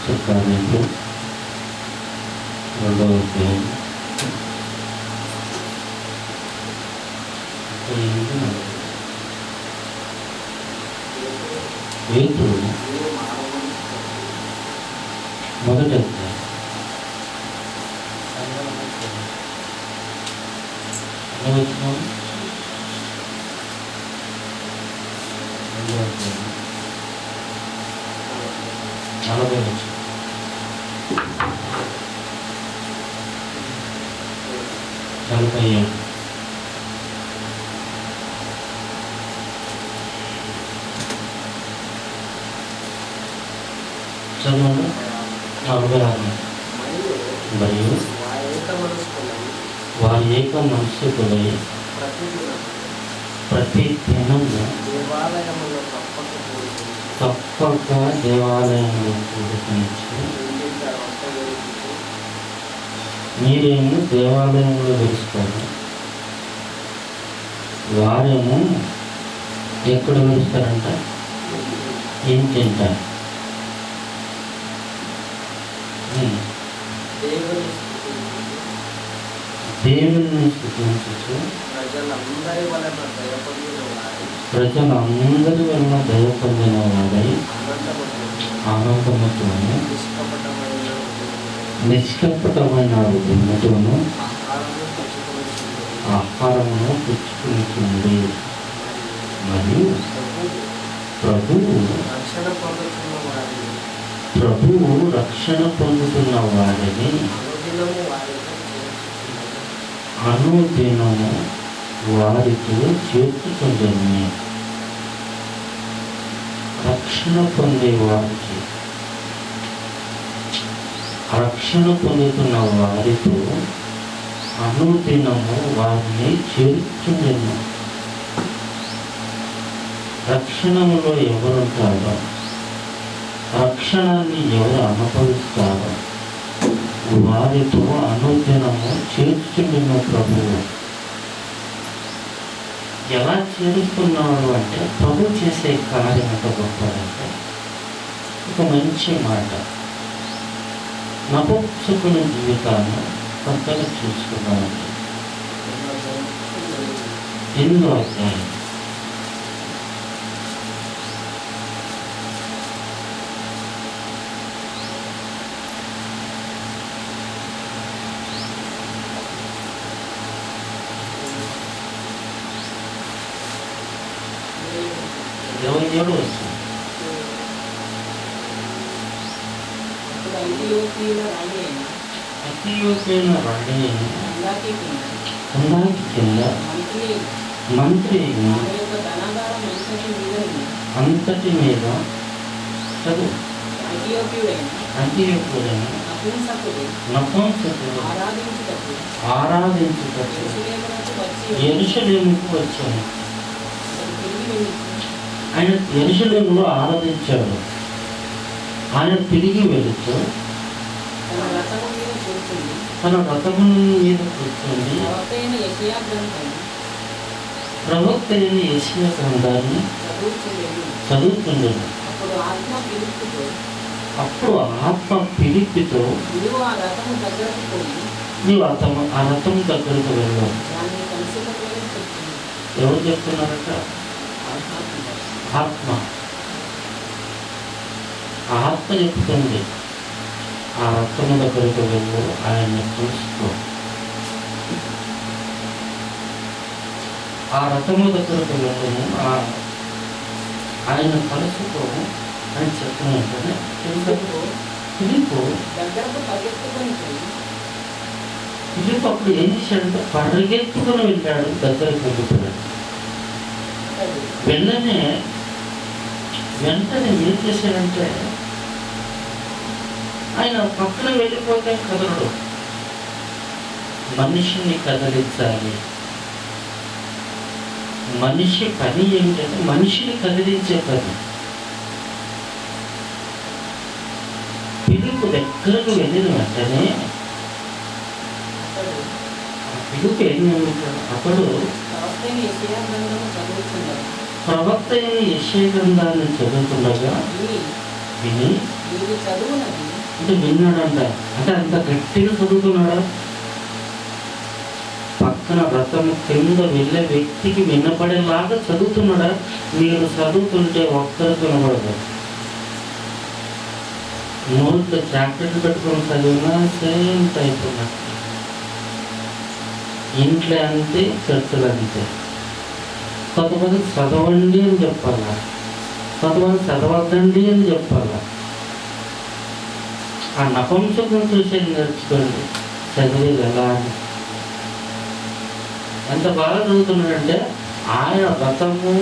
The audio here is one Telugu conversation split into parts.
అపోస్తల కార్యాలు 2వ అధ్యాయం 38, 40. పేతురు మొదటి అధ్యాయం 40. చదవండి. 46. మరియు వారి ఏక మనస్కులై ప్రతి దినము తప్పక దేవాలయంలో కూడుకొని మీరేమో దేవాలయంలో వెలుస్తారు, వారేమో ఎక్కడ వెలుస్తారంట? ఇంటింట. దేవుని స్తుతించుచు ప్రజలందరి వలన దయ పొందిన వాడై ఆనందముతోను నిష్కపటమైన హృదయముతోను ఆహారమును పుచ్చుకుంటుంది. మరియు ప్రభువు రక్షణ పొందుతున్న వారిని అనుదినము వారితో చేర్చుకుంటుంది. రక్షణ పొందే వారికి, రక్షణ పొందుతున్న వారితో అనుదినము వారిని చేర్చుకుంటుంది. రక్షణములో ఎవరుంటారో, రక్షణాన్ని ఎవరు అనుభవిస్తారో వారితో అనుదినము చేర్చుకున్న ప్రభువు. ఎలా చేరుస్తున్నాడు అంటే, ప్రభు చేసే కార్యం ఎంత గొప్పదంటే, ఒక మంచి మాట. నపుంసకుని జీవితాన్ని కొత్తగా చూసుకున్నామండి. 8వ అధ్యాయం 27 వస్తుంది. అతియోపైన రాణి కందాకి కింద మంత్రి అంతటి మీద చదువు. అంత్యోక్యుడైన నపుంసకుడు ఆరాధించుటకు యెరూషలేముకు వచ్చాను. ఆయన యెరూషలేములో ఆరాధించాడు. ఆయన తిరిగి వెళుతూ తన రథము మీద కూర్చొని ప్రవక్త అయిన యెషయా గ్రంథాన్ని చదువుతుండేది. అప్పుడు ఆత్మ ఫిలిప్పుతో నీవు ఆ రథం దగ్గరకు వెళ్ళావు. ఎవరు చెప్తున్నారట? ఆత్మ. ఆత్మ చెప్తుంది, ఆ రథము దగ్గరకు వెళ్ళు, ఆయన చూసుకో. ఆ రథము దగ్గరకు వెళ్ళము, ఆయన కలుసుకో అని చెప్పిన వెంటనే ఫిలిప్పు అప్పుడు ఏం చేశాడంటే పరిగెత్తుకుని వెళ్ళాడు, దగ్గరికి వెళ్ళిపోయాడు. వెంటనే ఏం చేశాడంటే, ఆయన పక్కన వెళ్ళిపోతే కదలడు, మనిషిని కదిలించాలి. మనిషి పని ఏమిటంటే మనిషిని కదిలించే పని. పిలుపు దగ్గరకు వెళ్ళిన వెంటనే పిలుపు అప్పుడు ప్రవక్త అయిన యెషయా గ్రంథాన్ని చదువుతుండగా విని అంటే విన్నాడంట. అంటే అంత గట్టిగా చదువుతున్నాడా? పక్కన రథం కింద వెళ్ళే వ్యక్తికి వినపడేలాగా చదువుతున్నాడా? మీరు చదువుతుంటే ఒక్కరు వినపడదు. నోట్లో జాకెట్లు పెట్టుకొని చదివినా సేమ్ టైప్ ఉన్నట్టు. ఇంట్లో అంతే, చర్చలు అంతే. కొంతమంది చదవండి అని చెప్పాలా, కొంతమంది చదవద్దండి అని చెప్పాలా. ఆ నపంసకం చూసేది నేర్చుకోండి, చదివేది ఎలా అని. ఎంత బాగా చదువుతున్నాడంటే ఆయన రథము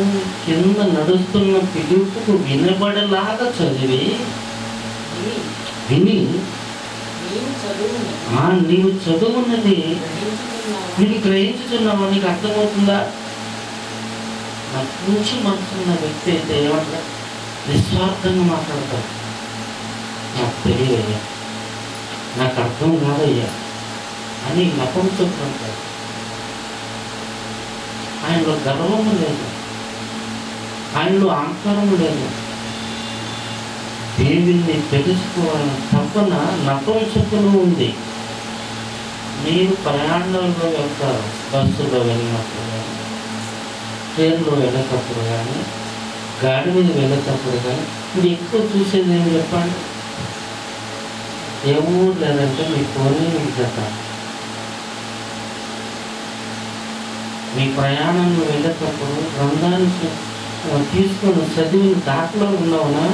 కింద నడుస్తున్న పిలుపుకు వినబడేలాగా చదివి విని, నీవు చదువున్నది నీకు గ్రహించుతున్నావా, నీకు అర్థమవుతుందా? నాకు మంచి మనసున్న వ్యక్తి అయితే ఏమంటారు? నిస్వార్థంగా మాట్లాడతారు. నాకు తెలియదయ్యా, నాకు అర్థం కాదయ్యా అని నపంసకులంటారు. ఆయనలో గర్వము లేదు, ఆయనలో అహంకారం లేదు. దేవుణ్ణి తెలుసుకోవాలని తప్పన నపంసకులు ఉంది. మీరు ప్రయాణంలో వెళ్తారు, బస్సులో వెళ్ళినప్పుడు కానీ, ట్రైన్లో వెళ్ళేటప్పుడు కానీ, గాడి మీద వెళ్ళేటప్పుడు కానీ మీరు ఎక్కువ చూసేది ఏమి చెప్పండి? ఏ ఊరు లేదంటే మీ ఫోనే మీకు చెప్తాను. మీ ప్రయాణంలో వెళ్ళేటప్పుడు గ్రంథాన్ని తీసుకొని చదివిన దాంట్లో ఉన్నావునా?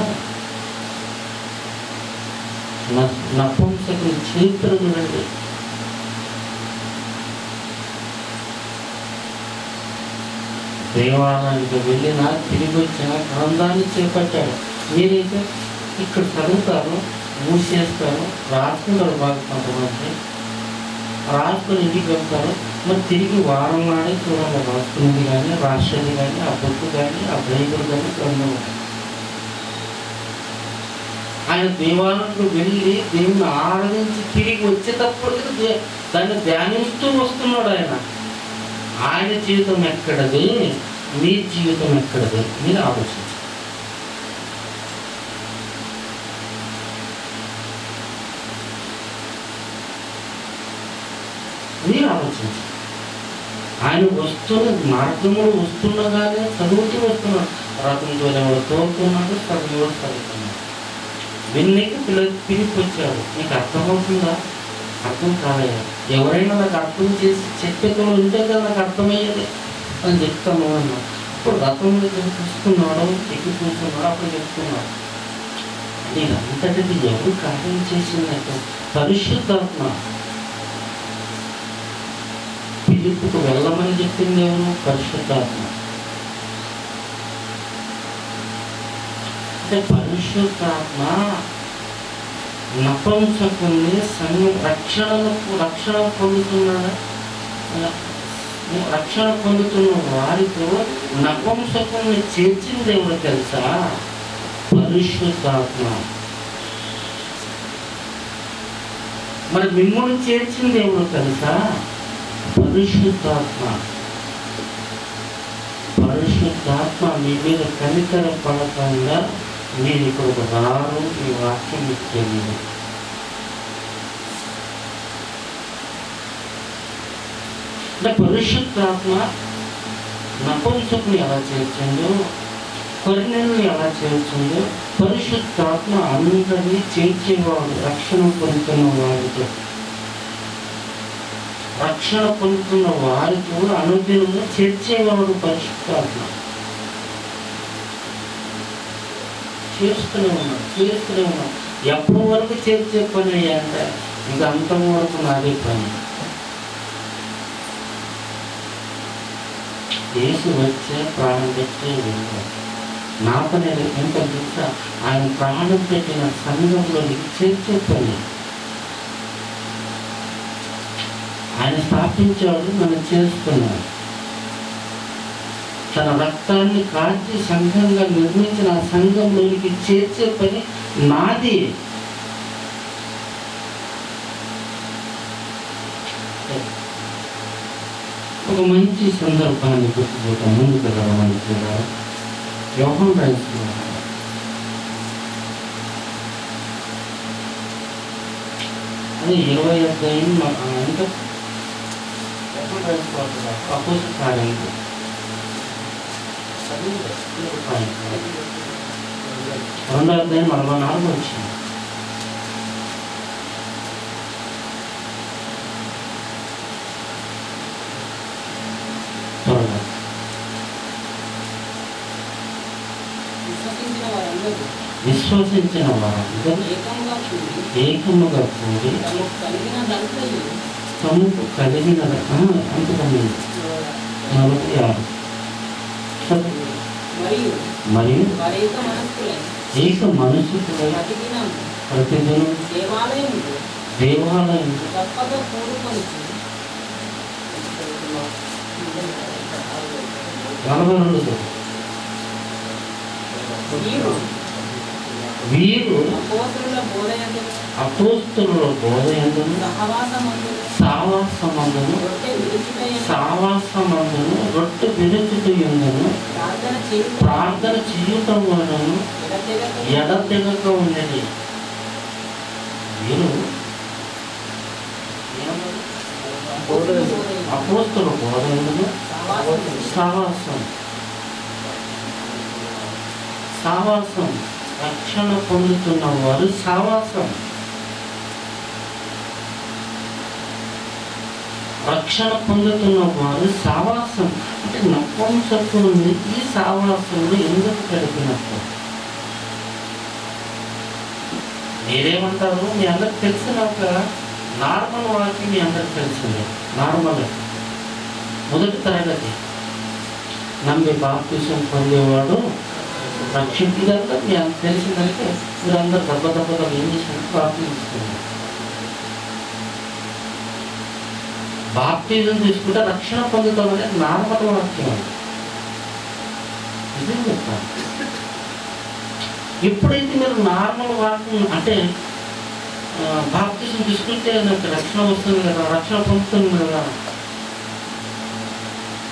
నపంసకుని చరిత్ర చూడండి. దేవాలయానికి వెళ్ళినా తిరిగి వచ్చిన గ్రంథాన్ని చేపట్టాడు. మీరైతే ఇక్కడ చదువుతారు, మూసేస్తారు, రాసుకుంటారు. బాగా కొంతమంది రాసుకొని ఇంటికి వెళ్తారు. మరి తిరిగి వారం నాడే చూడాలి రాసుకునేది కానీ, రాసేది కానీ, ఆ బుక్ కానీ, ఆ బైబిల్ కానీ, గ్రంథం. ఆయన దేవాలయంలో వెళ్ళి దేవుని ఆరాధించి తిరిగి వచ్చేటప్పటికి దాన్ని ధ్యానిస్తూ వస్తున్నాడు. ఆయన జీవితం ఎక్కడది, మీ జీవితం ఎక్కడది? మీరు ఆలోచించండి. మీరు ఆలోచించండి. ఆయన వస్తున్న మార్గంలో వస్తుండగానే చదువుతూ వస్తున్నాడు. రథం తోలేవాడు తోలుతున్నాడు, చదువు చదువుతున్నాడు. విన్నీకి పిలిపి వచ్చాడు. నీకు అర్థమవుతుందా? అర్థం కాదయ్యా. ఎవరైనా నాకు అర్థం చేసి చెప్పేతోడు ఉంటే కదా నాకు అర్థమయ్యేది అని చెప్తాను అన్న. ఇప్పుడు రథం దగ్గర చూస్తున్నాడు, ఎక్కి కూర్చున్నాడు, అప్పుడు చెప్తున్నాడు. ఇదంతటిది ఎవరు కార్యం చేసిందంటే పరిశుద్ధాత్మ. పిలుపుకు వెళ్ళమని చెప్పింది ఎవరు? పరిశుద్ధాత్మ. అంటే పరిశుద్ధాత్మ నపంసకుల్ని సంఘం రక్షణ పొందుతున్నాడా? రక్షణ పొందుతున్న వారితో నపంసకుల్ని చేర్చింది ఎవరు తెలుసా? పరిశుద్ధాత్మ. మరి మిమ్మల్ని చేర్చింది ఎవరు తెలుసా? పరిశుద్ధాత్మ. పరిశుద్ధాత్మ మీ మీద కనికర పడకుండా మీరు ఇక్కడ రారు. ఈ వాక్యం మీకు తెలియదు. అంటే పరిశుద్ధాత్మ నపంసకుని ఎలా చేర్చిందో, కొర్నేలుని ఎలా చేర్చిందో, పరిశుద్ధాత్మ అందరినీ చేర్చేవాడు. రక్షణ పొందుతున్న వారితో అనుదినము చేర్చేవాడు పరిశుద్ధాత్మ. చేస్తూనే ఉన్నాడు. ఎప్పటి వరకు చేర్చే పని అంటే ఇంకా అంతం వరకు నాదే పని. యేసు వచ్చే ప్రాణం పెట్టే వెళ్ళాడు. నా పని ఎంత తెలుసా? ఆయన ప్రాణం పెట్టిన సంఘంలోనికి చేర్చే పని. ఆయన స్థాపించాడు, మనం చేస్తున్నాడు. తన రక్తాన్ని కాల్చి సంఘంగా నిర్మించిన ఆ సంఘంలోనికి చేర్చే పని నాది. ఒక మంచి సందర్భాన్ని గుర్తుపోతాం. ముందుకు రావడానికి కూడా యోహాను రాసిన అది 20 అధ్యాయం ఇంకా అపోజిట్ కార్యం 2వ అధ్యాయం 44 వచ్చింది. విశ్వసించిన వారందరూ ఏకముగా కూడి తమకు కలిగిన అంతకన్నా 46 మరియు ఏక మనసుకులై ప్రతిదినం దేవాలయం 42 వీరు అపోస్తలుల బోధయందును సావాసమందును రొట్టె విరుచుటయందును ప్రార్థన చేయుటం వలన ఎడతెగక ఉన్నది. వీరు అపోస్తలుల బోధయందును సావాసం రక్షణ పొందుతున్న వారు సావాసం. రక్షణ పొందుతున్న వారు సావాసం అంటే నపుంసకుడిని ఈ సావాసంలో ఎందుకు కలిగినట్టు మీరేమంటారు? మీ అందరికి తెలిసిన ఒక నార్మల్ వాక్యం మీ అందరికి తెలిసింది. నార్మల్ మొదటి తరగతి నమ్మి బాప్తిసం పొందేవాడు రక్షణ. ఇదంతా మీ అందరికి తెలిసిందంటే మీరందరూ దెబ్బగా ఏం చేసినట్టు బాప్తిస్తున్నారు. బాప్తిజం తీసుకుంటే రక్షణ పొందుతాం అనేది నార్మల్ వాక్యం. నిజం చెప్తాను. ఎప్పుడైతే మీరు నార్మల్ వాక్యం అంటే బాప్తిజం తీసుకుంటే నాకు రక్షణ వస్తుంది కదా, రక్షణ పొందుతుంది కదా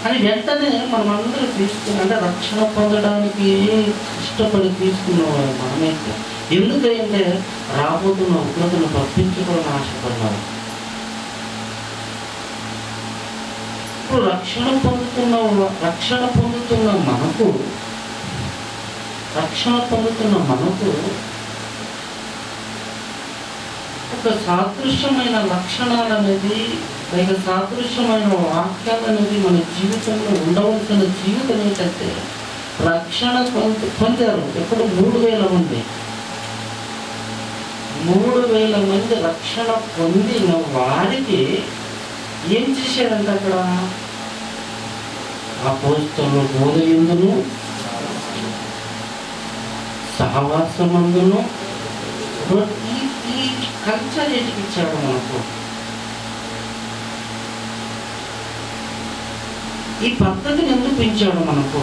అని వెంటనే మనం అందరూ తీసుకుని అంటే రక్షణ పొందడానికి ఇష్టపడి తీసుకున్నవారు మనమైతే. ఎందుకంటే రాబోతున్న ఉగ్రతను తప్పించుకోవాలని ఆశపడినారు. ఇప్పుడు రక్షణ పొందుతున్న మనకు ఒక సాదృశ్యమైన లక్షణాలు అనేది లేక సాదృశ్యమైన వాక్యాలు అనేది మన జీవితంలో ఉండవలసిన జీవితం ఏంటంటే రక్షణ పొందారు. ఎప్పుడు 3000 మంది 3000 మంది రక్షణ పొందిన వారికి ఏం చేశారంటే అక్కడ అపోస్తలుల బోధయందును సహవాసమందును ఈ కల్చర్ ఏంటికి ఇచ్చాడు మనకు, ఈ పద్ధతిని ఎందుకు పెంచాడు మనకు?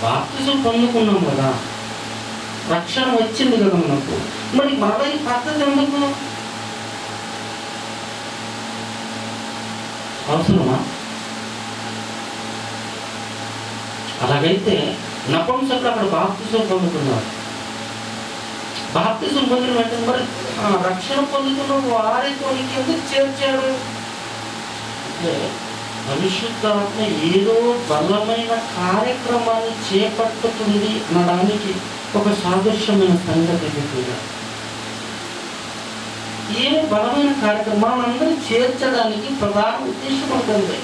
బాప్తిజం పొందుకున్నాం కదా, రక్షణ వచ్చింది కదా మనకు, మరి మరలా ఈ పద్ధతి ఎందుకు అవసరమా? అలాగైతే నపుంసకులు అక్కడ బాప్తిజం పొందుతున్నారు. బాప్తిజం పొందిన వెంటనే మరి రక్షణ పొందుతున్న వారితో ఎందుకు చేర్చాడు అంటే పరిశుద్ధాత్మ ఏదో బలమైన కార్యక్రమాన్ని చేపట్టుతుంది అనడానికి ఒక సాదృశ్యమైన సంగతి కూడా. ఏ బలమైన కార్యక్రమాన్ని అందరూ చేర్చడానికి ప్రధాన ఉద్దేశం ఉంటుంది.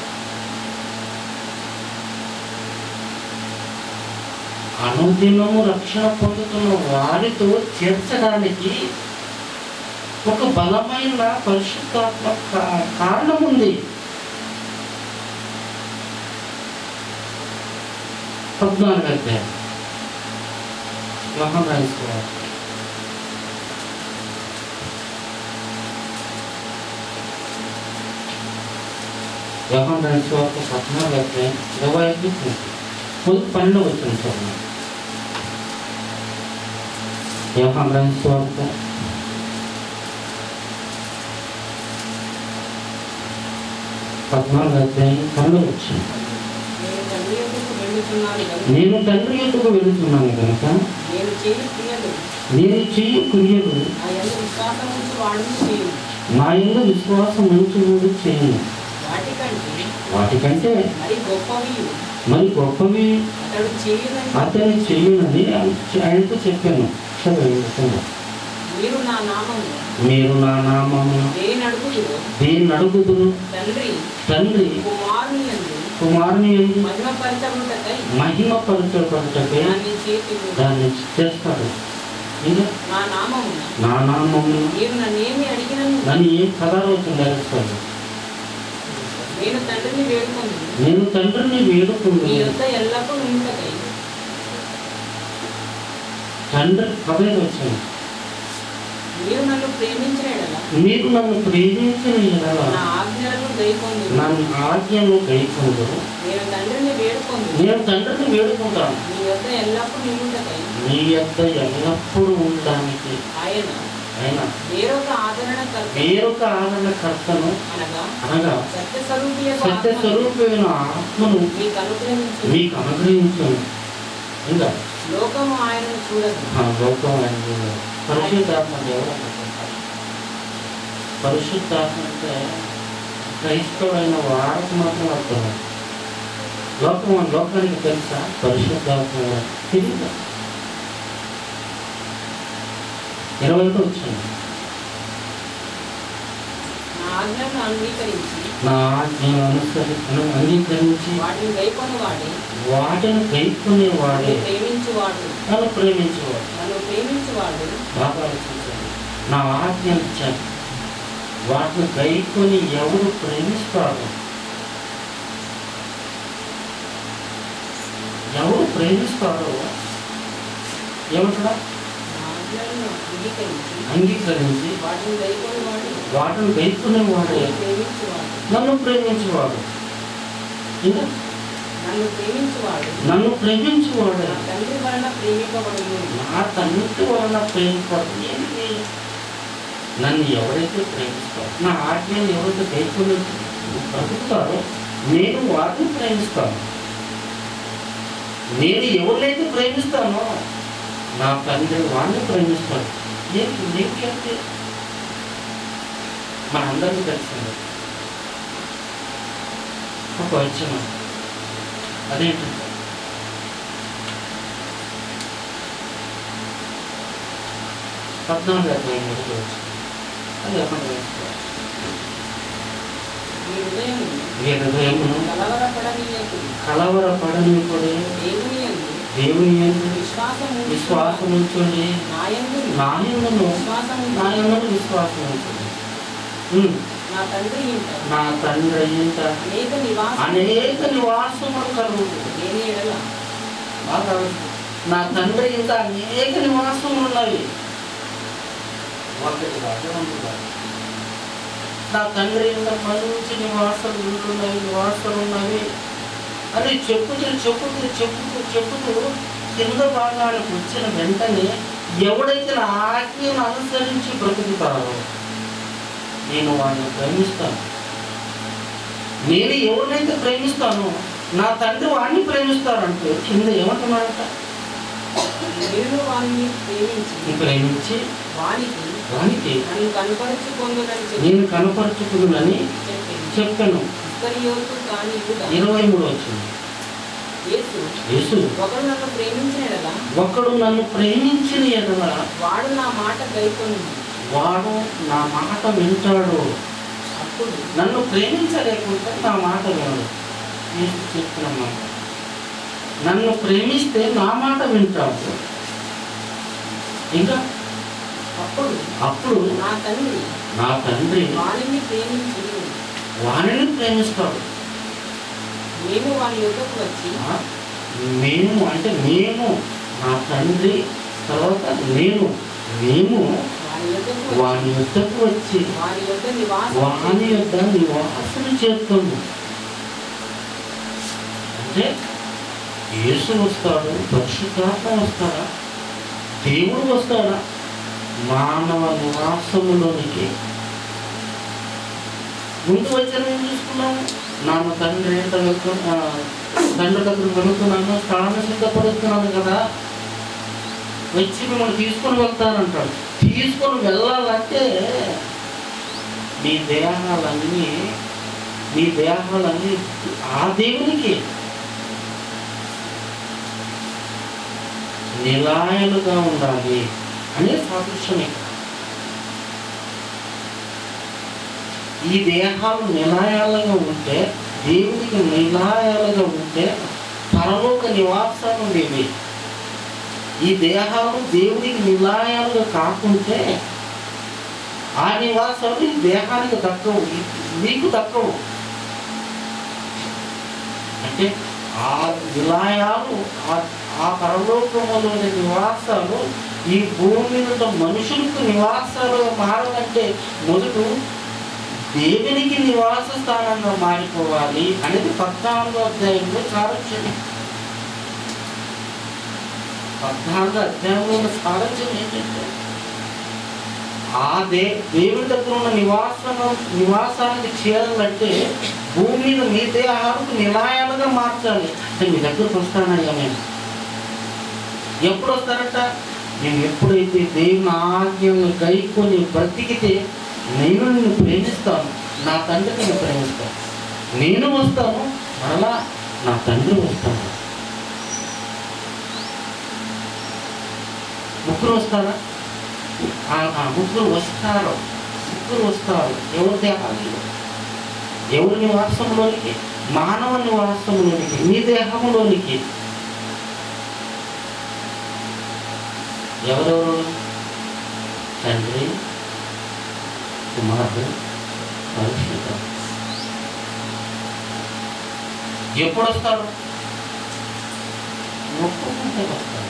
అనుదినము రక్షణ పొందుతున్న వారితో చేర్చడానికి ఒక బలమైన పరిశుద్ధాత్మ కారణం ఉంది. 14 అధ్యాయం యోహాను రాసిన సువార్త. యోహాను రాసిన సువార్త 14 అధ్యాయం 25 12 వచ్చిన చదువు. యోహాను రాసిన సువార్త 14 అధ్యాయం 12 వచ్చింది. వెళ్తున్నాను కనుక నేను తండ్రి యొద్దకు వెళుతున్నాను కనుక నేను చేయు క్రియలు నేను చెయ్యి క్రియలు నా యందు విశ్వాసం ఉంచి వాడును చేయను. నా యందు విశ్వాసం ఉంచుడు చేయను. వాటికంటే మరి గొప్పవి మరి గొప్పవి అతడు చేయునని అతని చెయ్యునని ఆయనతో చెప్పాను. చదవండి. మీరు నా నామమున మీరు నా నామమున దేన్ని అడుగుదురు తండ్రి కుమారుని యందు మహిమపరచబడుటకై దాన్ని చేస్తాడు. ఇంకా నా నామమున నన్ను ఏం పదాలు అవుతుంది. నేను తండ్రిని వేడుకుంది తండ్రి పదే వచ్చాను. మీరు నన్ను ప్రేమించిన ఎడల నన్ను ఆజ్ఞను గైకొందురు. నేను తండ్రిని వేడుకుంటాను నీ యొద్ద ఎల్లప్పుడూ ఉండడానికి. ఆయన వేరొక ఆదరణకర్తను అనగా సత్యస్వరూపమైన ఆత్మను మీకు అనుగ్రహించాను. ఇంకా లోకము ఆయనను చూడదు. లోకం ఆయన చూడదు. పరిశుద్ధాత్మ దేవుడు పరిశుద్ధాత్మ అంటే క్రైస్తవుడైన వారికి మాత్రం అర్థం. లోకానికి తెలుసా పరిశుద్ధాత్మ తెలియదు. 20 వచ్చింది. నా ఆజ్ఞను అంగీకరించి వాటిని గైకొనేవాడే నన్ను ప్రేమించేవాడు. బాగా ఆలోచించాడు. నా ఆజ్ఞ ఇచ్చాను. వాటిని గైకొని ఎవరు ప్రేమిస్తారు? ఎవరు ప్రేమిస్తారో ఏమంటారా? అంగీకరించి వాటిని గైకొనేవాడే నన్ను ప్రేమించేవాడు. ఇంకా నన్ను ప్రేమించేవాడు నా తండ్రి వలన ప్రేమించబడు. నన్ను ఎవరైతే ప్రేమిస్తారో నా ఆజ్ఞను ఎవరైతే గైకొని బ్రతుకుతారో నేను వారిని ప్రేమిస్తాను. నేను ఎవరినైతే ప్రేమిస్తానో నా తండ్రి వాడిని ప్రేమిస్తాడు. ఏంటి మన అందరికీ తెలిసింది ఒక వచనం. అదేంటంటే 14 అది అర్థం మీ హృదయమును కలవరపడనీయకుడి. దేవుని యందు విశ్వాసం ఉంచండి. నా యందును విశ్వాసం ఉంచండి. నా తండ్రి ఇంట అనేక నివాసములు కలుగుతుంది. నా తండ్రి ఇంట అనేక నివాసములు ఉన్నవి. నా తండ్రి ఇంత మంచి నివాసాలు ఉన్నవి అని చెప్పుతూ కింద భాగానికి వచ్చిన వెంటనే ఎవడైతే నా ఆజ్ఞను అనుసరించి బ్రతుకుతారో నేను వాడిని ప్రేమిస్తాను. నేను ఎవరినైతే ప్రేమిస్తానో నా తండ్రి వాడిని ప్రేమిస్తారంటే కింద ఏమంటున్నాడంట? ప్రేమించి వానికి నేను కనపరుచుకుందని చెప్పాను. 23 వచ్చింది. యేసు ఒకడు నన్ను ప్రేమించిన ఎడల వాడు నా మాట వింటాడు. నన్ను ప్రేమించలేకుంటే నా మాట వినడు. యేసు చెప్పిన మాట. నన్ను ప్రేమిస్తే నా మాట వింటాడు. ఇంకా అప్పుడు నా తండ్రి వారిని ప్రేమిస్తాడు. మేము అంటే మేము నా తండ్రి తర్వాత మేము వాని యొద్దకు వచ్చి వాని యొద్ద నివాసం చేస్తాము. అంటే యేసు వస్తాడు, పరిశుద్ధాత్మ వస్తాడా, దేవుడు వస్తాడా మానవ నివాసములోనికి? ముందు వచ్చిన చూసుకున్నాము నాన్న తండ్రి తండ్రి దగ్గర వెళుతున్నాను, స్థానం సిద్ధపడుతున్నాను కదా, వచ్చి మిమ్మల్ని తీసుకొని వెళ్తానంటాడు. తీసుకొని వెళ్ళాలంటే నీ దేహాలన్నీ ఆ దేవునికి నిలయాలుగా ఉండాలి అనే సాదృశ్యం. ఈ దేహాలు నిలయాలుగా ఉంటే, దేవునికి నిలయాలుగా ఉంటే పరలోక నివాసాలు ఉండేవి. ఈ దేహాలు దేవునికి నిలయాలుగా కాకుంటే ఆ నివాసాలు ఈ దేహానికి దక్కవు, నీకు దక్కవు. అంటే ఆ నిలయాలు, ఆ పరలోకములోని నివాసాలు ఈ భూమి మీద మనుషులకు నివాసాలుగా మారాలంటే మొదట దేవునికి నివాస స్థానంగా మారిపోవాలి అనేది 14వ అధ్యాయంలో సారాంశం. 14వ అధ్యాయంలో ఉన్న సారాంశం ఏంటంటే ఆ దేవుడి దగ్గర ఉన్న నివాసానికి చేరాలంటే భూమి మీద మీ దేహాలకు నిలయాలుగా మార్చాలి. అంటే మీ దగ్గరకు వస్తానయ్యా మేము. ఎప్పుడు వస్తారట? నేను ఎప్పుడైతే దేవుని ఆజ్ఞలను గైకొని బ్రతికితే నేను నిన్ను ప్రేమిస్తాను, నా తండ్రి నిన్ను ప్రేమిస్తాను, నేను వస్తాను, మరలా నా తండ్రి వస్తాను. ముగ్గురు వస్తారా? ముగ్గురు వస్తారు. ఎవరి దేహాలు? ఎవరి నివాసంలోనికి? మానవ నివాసంలోనికి, నీ దేహంలోనికి. ఎవరెవరు? తండ్రి, కుమారుడు, పరిశుద్ధ. ఎప్పుడు వస్తారు? ఒప్పుకుంటే వస్తారు.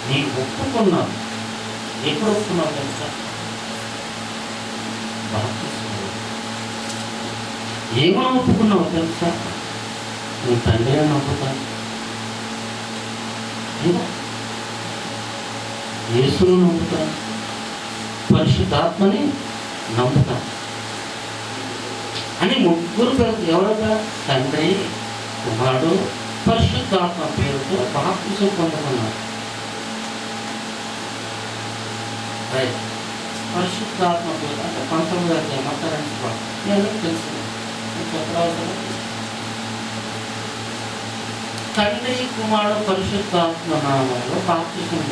నీకు ఒప్పుకున్నావు. ఎప్పుడు ఒప్పుకున్నావు తెలుసా? ఏమని ఒప్పుకున్నావు తెలుసా? నీ తండ్రి అని నమ్ముతాను, యేసును నమ్ముతాను, పరిశుద్ధాత్మని నమ్ముతాను అని ముగ్గురు పేరు. ఎవరగా? తండ్రి, కుమారుడు, పరిశుద్ధాత్మ పేరుతో బాప్తిసం పొందుకున్నారు. పరిశుద్ధాత్మ పేరు అంటే 19వ అధ్యాయం మత్తయి తెలుసు. తండ్రి, కుమారుడు, పరిశుద్ధాత్మ నామంలో బాప్తిసం.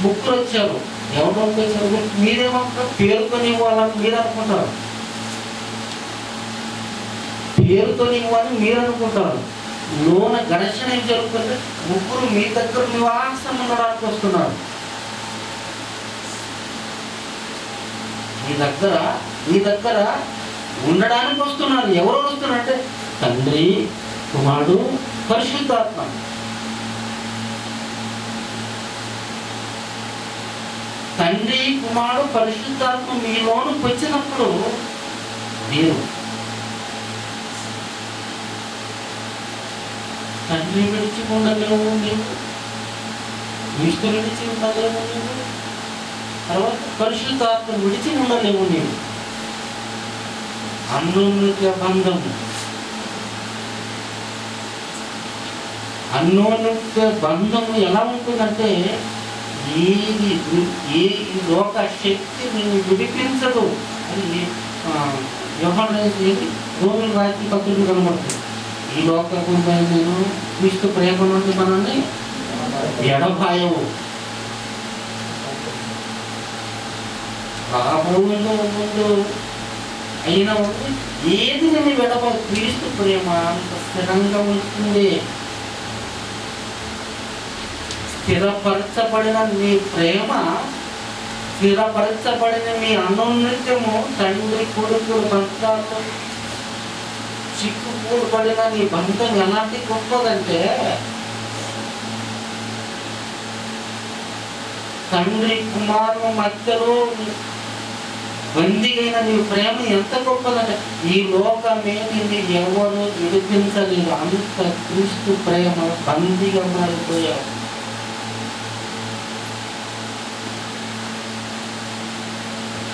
ముగ్గురు వచ్చారు. ఎవరు వచ్చారు? మీరేమంటారు? పేరుకొని ఇవ్వాలని మీరు అనుకుంటారు. పేరుకొని ఇవ్వాలని మీరు అనుకుంటారు. లోన ఘర్షణ ఏం జరుగుతుంటే ముగ్గురు మీ దగ్గర నివాసం ఉండడానికి వస్తున్నారు. మీ దగ్గర ఉండడానికి వస్తున్నారు. ఎవరు వస్తున్నారంటే తండ్రి, కుమారుడు, పరిశుద్ధాత్మ. తండ్రి, కుమారుడు, పరిశుద్ధాత్మ మీలోనికి వచ్చినప్పుడు మీరు తండ్రి విడిచి ఉండలేవు, నీవు క్రీస్తు విడిచి ఉండలేవు, నీవు తర్వాత పరిశుద్ధాత్మ విడిచి ఉండలేవు. నీవు అన్యోన్య బంధము ఎలా ఉంటుందంటే ఈ లోక శక్తి నిన్ను విడిపించదు అని రోమిల రాత్రి పత్రిక కనబడుతుంది. ఈ లోకంపై నేను క్రీస్తు ప్రేమ నుండి మనల్ని ఎడబాయవు. రాబోయేలో ముందు అయినా ఉంది ఏది నేను విడవ. క్రీస్తు ప్రేమ అంత స్థిరంగా ఉంటుంది. స్థిరపరచబడిన మీ ప్రేమ, స్థిరపరచబడిన మీ అన్యోన్యము, తండ్రి కొడుకుల బంధాలతో చిక్కుకూడబడిన నీ బంధం ఎలాంటి గొప్పదంటే తండ్రి కుమారుల మధ్యలో బందీ అయిన నీ ప్రేమ ఎంత గొప్పదంటే ఈ లోకమే నిన్ను ఎవరు విడిపించలేరు. అంత క్రీస్తు ప్రేమ బందీగా మారిపోయావు.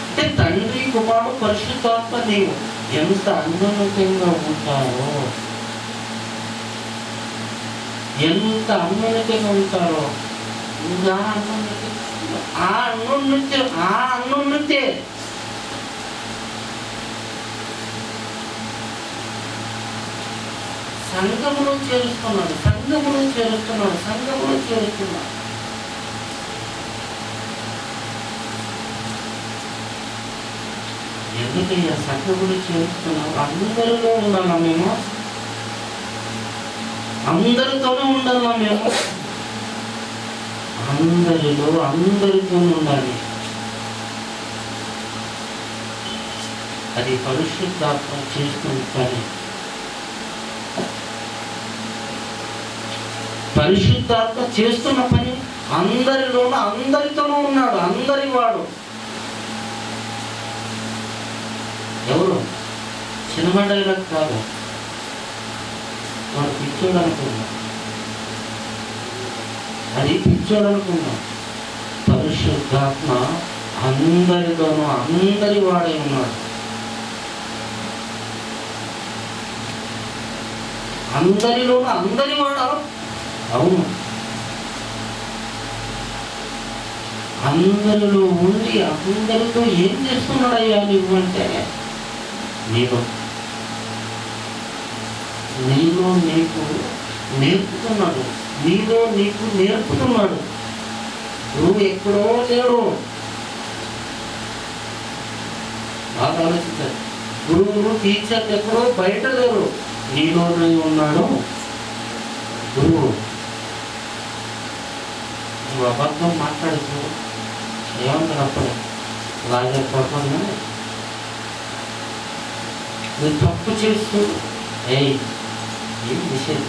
అంటే తండ్రి, కుమారుడు, పరిశుద్ధాత్మ నీవు ఎంత అన్యోన్యంగా ఉంటారో, ఎంత అన్యోన్యంగా ఉంటారో. ఇంకా అన్నుంటే సంఘములో చేరుస్తున్నాడు. ఎందుకయ్యా సంఘములో చేరుస్తున్నావు? అందరిలో ఉండాలా మేము? అందరితోనే ఉండాలా మేము? అందరితో ఉండాలి. అది పరిశుద్ధాత్మ చేస్తున్న పని. పరిశుద్ధాత్మ చేస్తున్న పని. అందరితోనూ ఉన్నాడు. అందరి వాడు ఎవరు? సినిమా డైలాగ్ కాదు. వాడు పిచ్చోడు అనుకున్నా, అది పిచ్చోడు అనుకున్నా. పరిశుద్ధాత్మ అందరిలోనూ అందరి వాడై ఉన్నాడు. అందరిలోనూ అందరి వాడు. అవును, అందరిలో ఉండి అందరితో ఏం చేస్తున్నాడయ్యా నువ్వు అంటే, నీలో నీకు నేర్పుతున్నాడు. నీకు నేర్పుతున్నాడు. నువ్వు ఎక్కడో లేడు. బాగా ఆలోచించారు. గురువులు టీచర్లు ఎక్కడో బయట లేరు, నీలోనే ఉన్నాడు గురువు. నువ్వు అబద్ధం మాట్లాడుతూ ఏమంటారు అప్పుడే లాగే పడుతుంది. నువ్వు తప్పు చేస్తూ ఏం విషయం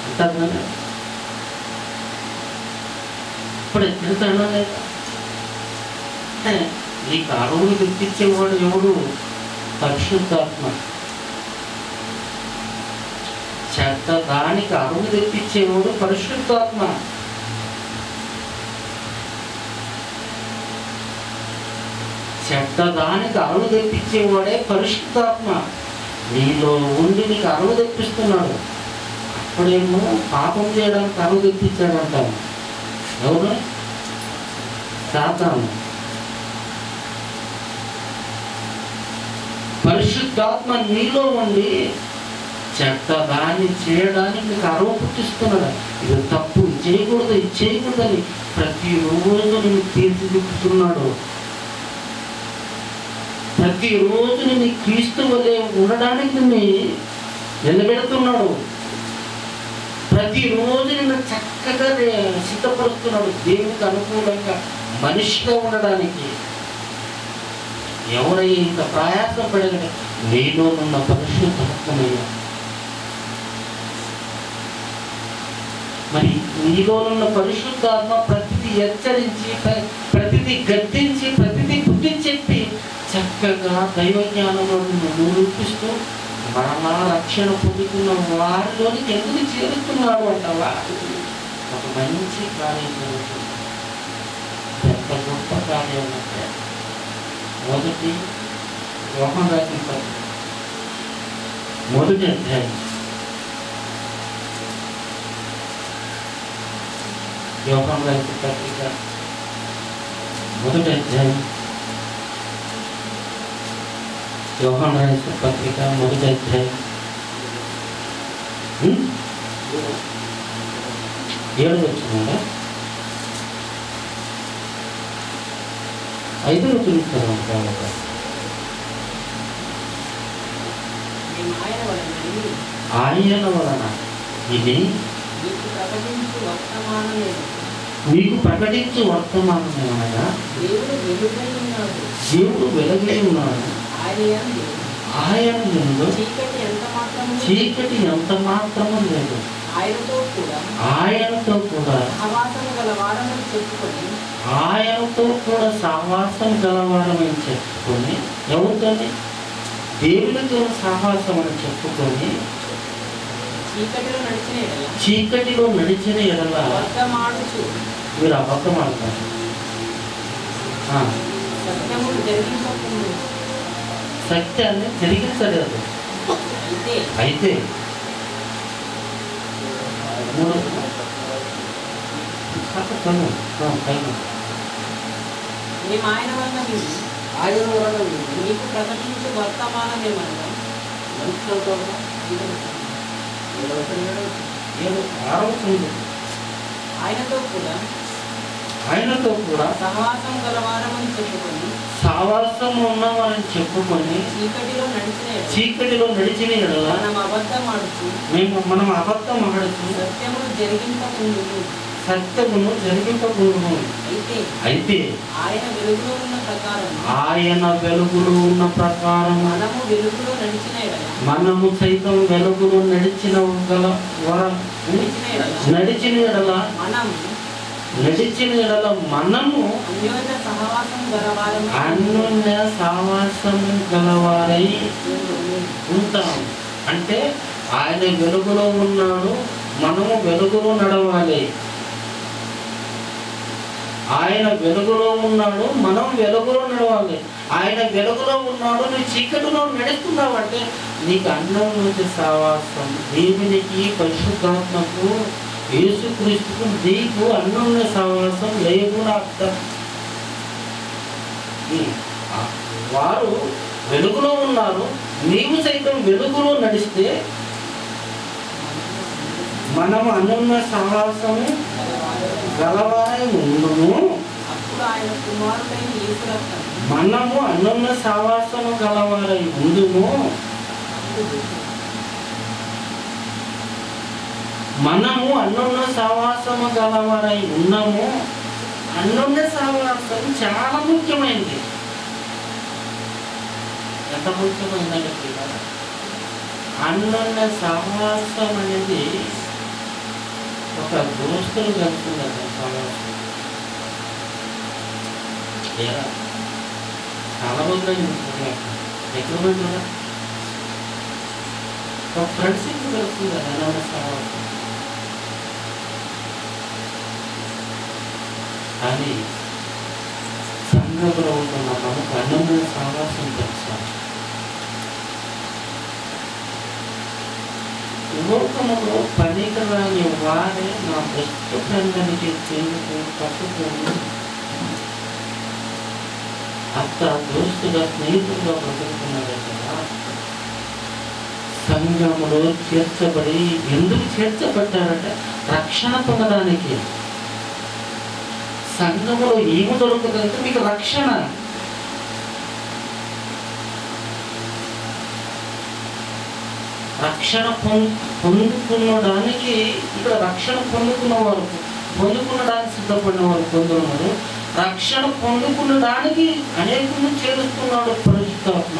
అంటారు కదా. ఇప్పుడు తిడతాడా లేదా? నీకు అరువులు తెప్పించేవాడు ఎవడు? పరిశుద్ధాత్మ. చెడ్డ దానికి అరువు తెప్పించేవాడు పరిశుద్ధాత్మ. చెడ్డ దానికి అరువు తెప్పించేవాడే పరిశుద్ధాత్మ. నీలో ఉండి నీకు అరువు తెప్పిస్తున్నాడు. అప్పుడేమో పాపం చేయడానికి అరువు తెప్పించాడంటాను. ఎవరు? సాతాను. పరిశుద్ధాత్మ నీలో ఉండి చెడ్డదాన్ని చేయడానికి నీకు అరువు పుట్టిస్తున్నాడు. ఇది తప్పు, చేయకూడదు, ఇది చేయకూడదని ప్రతిరోజు నేను తీర్చిదిద్దుతున్నాడు. ప్రతిరోజు నేను క్రీస్తు వలె ఉండడానికి నిన్ను నిలబెడుతున్నాడు. ప్రతిరోజు నిన్ను చక్కగా సిద్ధపరుస్తున్నాడు దేవునికి అనుకూలంగా మనిషిగా ఉండడానికి. ఎవరై ఇంత ప్రయాసపడగల నీలో ఉన్న పరిశుద్ధాత్మయ్య. మరి నీలో ఉన్న పరిశుద్ధాత్మ ప్రతిదీ హెచ్చరించి, ప్రతిదీ గద్దించి, ప్రతిదీ బుద్ధి చెప్పి చక్కగా దైవ జ్ఞానంలో నిరూపిస్తూ మరలా రక్షణ పొందుతున్న వారిలోనికి ఎందుకు చేరుతున్నాడు అంటావా? ఒక మంచి కార్యం జరుగుతుంది. ఎంత గొప్ప కార్యం అంటే, మొదటి యోహాను రాసిన పత్రిక మొదటి అధ్యాయం. యోహాను రాసిన పత్రిక మొదటి అధ్యాయం. యోహాను రాసిన పత్రిక మొదటి అధ్యాయం 7వ వచనం. 5వ వచనం. ఆయన వలన ఇది మీకు ప్రకటించు వర్తమానం ఏమనగా, దేవుడు వెలుగై ఉన్నాడు. ఆయన చీకటి ఎంత మాత్రము లేదు. ఆయనతో కూడా సహవాసం గలవారమని చెప్పుకొని, ఎవరితోని? దేవునితో సహవాసం అని చెప్పుకొని చీకటిలో నడిచిన ఎడల మీరు అబద్ధం ఆడతారు. సత్యాన్ని జరిగించలేదు. అయితే మేము ఆయన వల్ల మీకు ప్రకటించే వర్తమానం ఏమన్నా ఆయనతో కూడా సహవాసం గలవారమని చెప్పుకొని సావాసం ఉన్నామని చెప్పుకొని చీకటిలో నడిచిన ఎడల మనం అబద్ధం ఆడుతూ సత్యమును జరిగింపకూడదు. అయితే ఆయన వెలుగులో ఉన్న ప్రకారం మనము సైతం వెలుగులో నడిచిన మనము అన్యోన్య సహవాసం గలవారై ఉంటాం. అంటే ఆయన వెలుగులో ఉన్నాడు, మనము వెలుగులో నడవాలి. ఆయన వెలుగులో ఉన్నాడు, మనం వెలుగులో నడవాలి. ఆయన వెలుగులో ఉన్నాడు, నువ్వు చీకటిలో నడుస్తున్నావు అంటే నీకు అన్యోన్య సహవాసం, దేవునికి పరిశుద్ధాత్మకు యేసుక్రీస్తుకు నీకు అన్యోన్య సహవాసం లేదు అర్థం. వారు వెలుగులో ఉన్నారు, నీవు సైతం వెలుగులో నడిస్తే మనము అన్యోన్య సహవాసము గలవారై ఉండుము. మనము అన్యోన్య సహవాసము గలవారై ఉండుము. మనము అన్యోన్య సహవాసము గలవారై ఉన్నాము. అన్యోన్య సహవాసం చాలా ముఖ్యమైనది. ఎంత ముఖ్యమైనది? అన్యోన్య సహవాసం అనేది ఒక దోస్తులు కలుపుతుంది. సహవాసం చాలా రోజులు ఎక్కడ పోయిందా ఒక ఫ్రెండ్షిప్ కలుపుతుంది కదా అన్యోన్య సహవాసం. కానీ సంఘంలో ఉంటున్న మనకు అన్యోన్య సహవాసం తెలుసా? లోకములో పనికిరాని వారే నా బెస్ట్ ఫ్రెండ్ అని చెప్పేందుకు పట్టుకొని అంత దోస్తుగా స్నేహితులుగా బ్రతుకుతున్నారు కదా. సంఘములో చేర్చబడి ఎందుకు చేర్చబడ్డారంటే రక్షణ పొందడానికి. సంఘములో ఏమి దొరుకుతుందంటే మీకు రక్షణ. రక్షణ పొందుకునడానికి ఇక్కడ రక్షణ పొందుకునడానికి సిద్ధపడిన వారు కొందరు, రక్షణ పొందుకునడానికి అనేకులను చేరుస్తున్నాడు పరిశుద్ధాత్మ.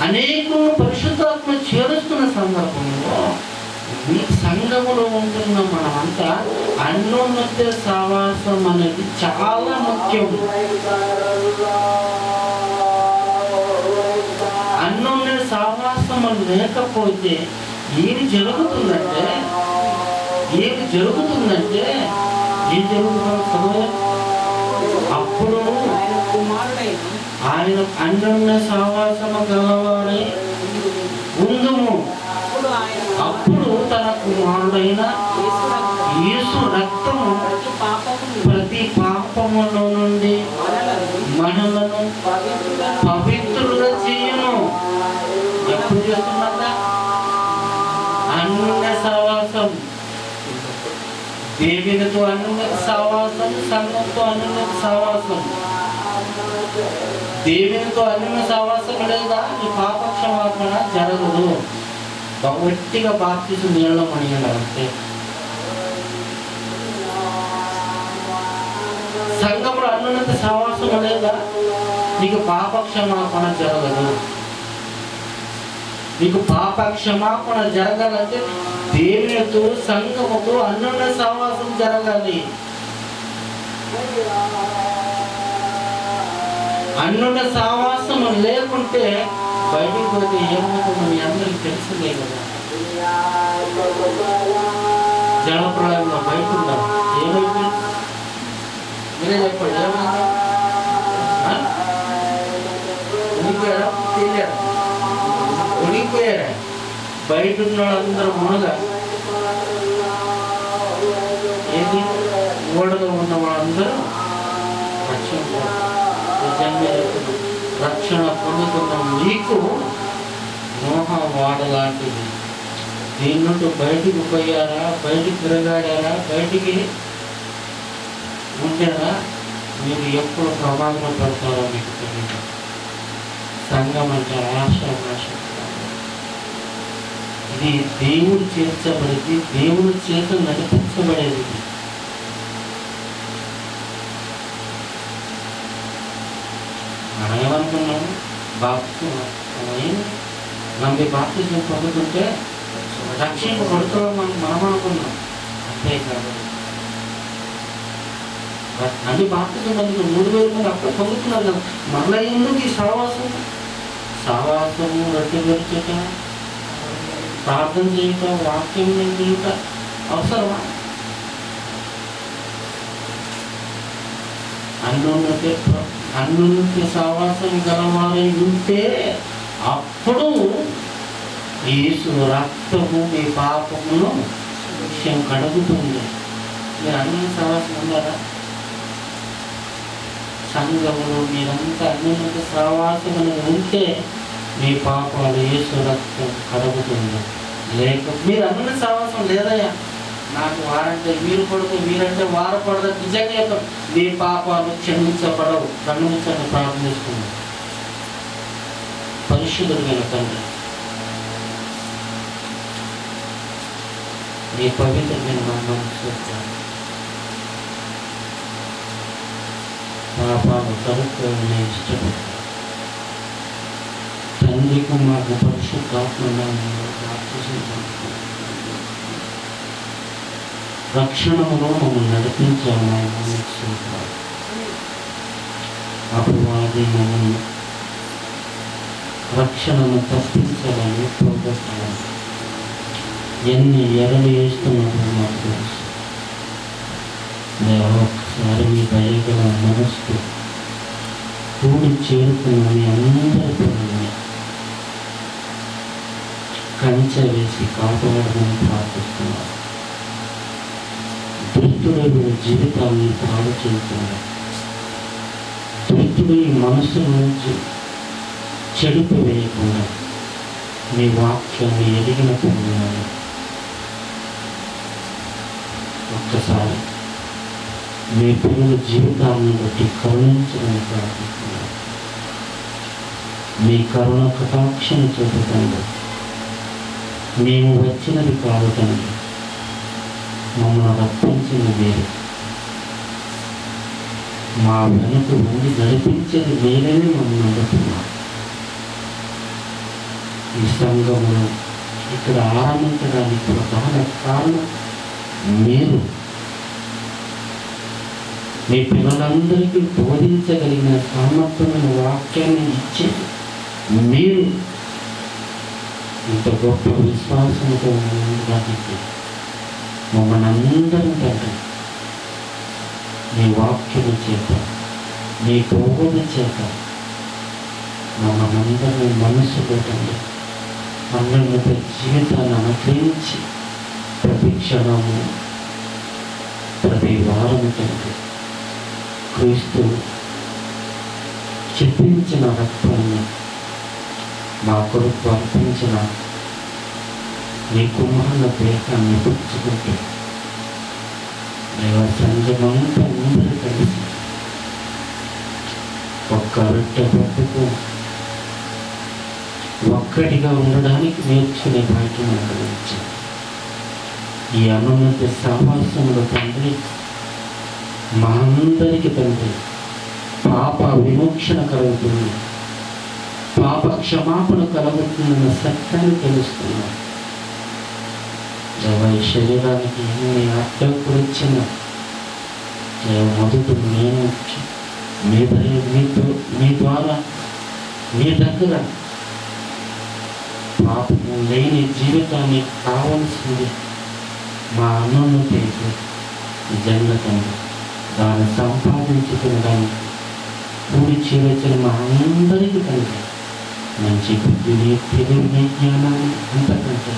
అనేకులను పరిశుద్ధాత్మ చేరుస్తున్న సందర్భంలో ఈ సంఘములో ఉంటున్న మనమంతా అన్యోన్య సహవాసం అనేది చాలా ముఖ్యం. అన్యోన్య సహవాసం లేకపోతే ఏమి జరుగుతుందంటే ఏం జరుగుతుంది? అప్పుడు ఆయన అన్యోన్య సహవాసము గలవారై ఉందుము. అప్పుడు తన కుమారుడైన యేసు రక్తము ప్రతి పాపములో నుండి మనలను పవిత్రులుగా చేయను. ఎప్పుడు చేస్తున్నదా? అన్యోన్య సహవాసం, దేవునితో అన్యోన్య సహవాసం, సంఘంతో అన్యోన్య సహవాసం. దేవునితో అన్యోన్య సహవాసం లేదా ఈ పాప క్షమాపణ జరగదు. గట్టిగా బాప్తిసం నీళ్ళలో మణియాలంటే సంఘంలో అన్యోన్య సహవాసం లేదా నీకు పాప క్షమాపణ జరగదు. నీకు పాప క్షమాపణ జరగాలంటే దేవునితో సంఘముతో అన్యోన్య సహవాసం జరగాలి. అన్యోన్య సహవాసం లేకుంటే బయటికి పోతే ఏమవుతుందో మీ అందరికి తెలిసిందే కదా. జలప్రలయంలో బయట ఉండాలి. ఏమైంది మీరే చెప్పండి, ఏమైంది? నీకు మునిగిపోయారా? బయట ఉన్న వాళ్ళందరూ మునగా ఏది ఓడలో ఉన్న వాళ్ళందరూ రక్షణ రక్షణ పొందుతున్న మీకు మోహ వాడ లాంటిది. దీని నుండి బయటికి పోయారా, బయటికి తిరగాడారా, బయటికి ఉండారా, మీరు ఎప్పుడు ప్రమాదంలో పడతారో మీకు తెలియదు. సంఘం అంటే ఆశ. ఇది దేవుడు చేర్చబడేది, దేవుడి చేత నడిపించబడేది. మనం ఏమనుకున్నాము? నమ్మి బాప్తిజం పొందుతుంటే రక్షింపబడుతున్నాం మనం అనుకున్నాం. అంతే కాదు. అన్ని బాప్తిజం పొందుతున్నాం, 3,000 మంది అక్కడ పొందుతున్నారు కదా. మళ్ళీ ఎందుకు ఈ సహవాసము రొట్టె పెరుగుట, ప్రార్థన చేయుట, వాక్యం చేయుట అవసరమా? అన్నున్నతి సహవాసం గలవారై ఉంటే అప్పుడు యేసు రక్తము మీ పాపమును విషయం కడుగుతుంది. మీరు అన్ని సహవాసం ఉన్నారా? సంఘములు మీరంతా అన్నున్నత సహవాసములు ఉంటే మీ పాపాలు యేసు రక్తం కడుగుతుంది. లేక మీరు అన్ని సహవాసం లేదయ్యా, నాకు వారంటే వీరు పడుతూ వీరంటే వారు పడదు, నిజంగా మీ పాపాలు క్షమించబడవు. క్షమించని ప్రార్థిస్తుంది పరిశుద్ధుడైన తండ్రి. మీ పవిత్రమైన నామమున స్తోత్రం. పాపాలు కడుక్కోవాలని ఇష్టపడతాను. తండ్రికి మాకు పరిశుద్ధాత్మ రక్షణములో మమ్మల్ని నడిపించాలని అపవాది మమ్మల్ని రక్షణను తప్పించాలని పోగొట్టాలని ఎన్ని ఎరలు వేస్తున్నప్పుడు మాకు తెలుసు. ఒకసారి మీ దయగల మనస్సు కూడి చేరుకున్నాను అందరికీ కంచె వేసి కాపాడమని ప్రార్థిస్తున్నారు. దుష్టుడు జీవితాన్ని పాడు చేస్తున్నారు. దుష్టుడు ఈ మనస్సును చెడుపు వేయకుండా మీ వాక్యాన్ని ఎదిగిన పొందినాను. ఒక్కసారి మీ పిల్లల జీవితాన్ని బట్టి కరుణించమని ప్రార్థిస్తున్నారు. మీ కరుణ కటాక్షణ చూపుతండి. మేము వచ్చినది కాదు తండ్రి, మమ్మల్ని రప్పించింది మీరు. మా వెనుక ఉండి నడిపించేది మీరని మమ్మల్ని నడుపుతున్నారు. ఈ సంఘమును ఇక్కడ ఆరంభించడానికి ప్రధాన కారణం మీరు. మీ పిల్లలందరికీ బోధించగలిగిన సామర్థ్యమైన వాక్యాన్ని ఇచ్చి మీరు ఇంత గొప్ప విశ్వాసంతో దానికి మమ్మల్ని అందరం తండ్రి మీ వాక్యము చేత, మీ బోధన చేత మమ్మల్ని అందరినీ మనసులో తండ్రి అన్యోన్యత జీవితాన్ని అనుగ్రహించి ప్రతి క్షణము ప్రతి వారము తండ్రి క్రీస్తు చెప్పించిన రక్తాన్ని మా కొరకు అర్పించిన మీ కుమారుల దేహాన్ని పుచ్చుకుంటూ దేవ సంఘమంతా అందరూ కలిసి ఒక్క రొట్టె పట్టుకు ఒక్కటిగా ఉండడానికి నేర్చుకునే భాగ్యం అనుగ్రహించారు. ఈ అనున్నత సహవాసంలో తండ్రి మా అందరికీ తండ్రి పాప విమోక్షణ కలుగుతుంది, పాప క్షమాపణ కలుగుతుందన్న సత్యాన్ని తెలుస్తున్నాం. ఈ శరీరానికి ఎన్ని అడ్డంకులు వచ్చిన మొదటి నేను మీ ద్వారా మీ దగ్గర పాపము లేని జీవితాన్ని కావాల్సింది మా అన్నోన్నతి నిజంగా తండ్రి దాన్ని సంపాదించుకునడానికి కూడి చేసిన మా అందరికీ తండ్రి మంచి బుద్ధిని, తెలివిని, జ్ఞానాన్ని, అంతకంటే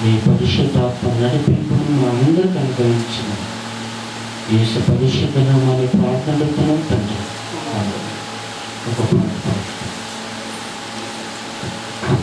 మీ పరిశుద్ధాత్మ నడిపింపును మా అందరికి అనుగ్రహించిన యేసు పరిశుద్ధ నామాన్ని ప్రార్థనలు తండ్రి. ఒక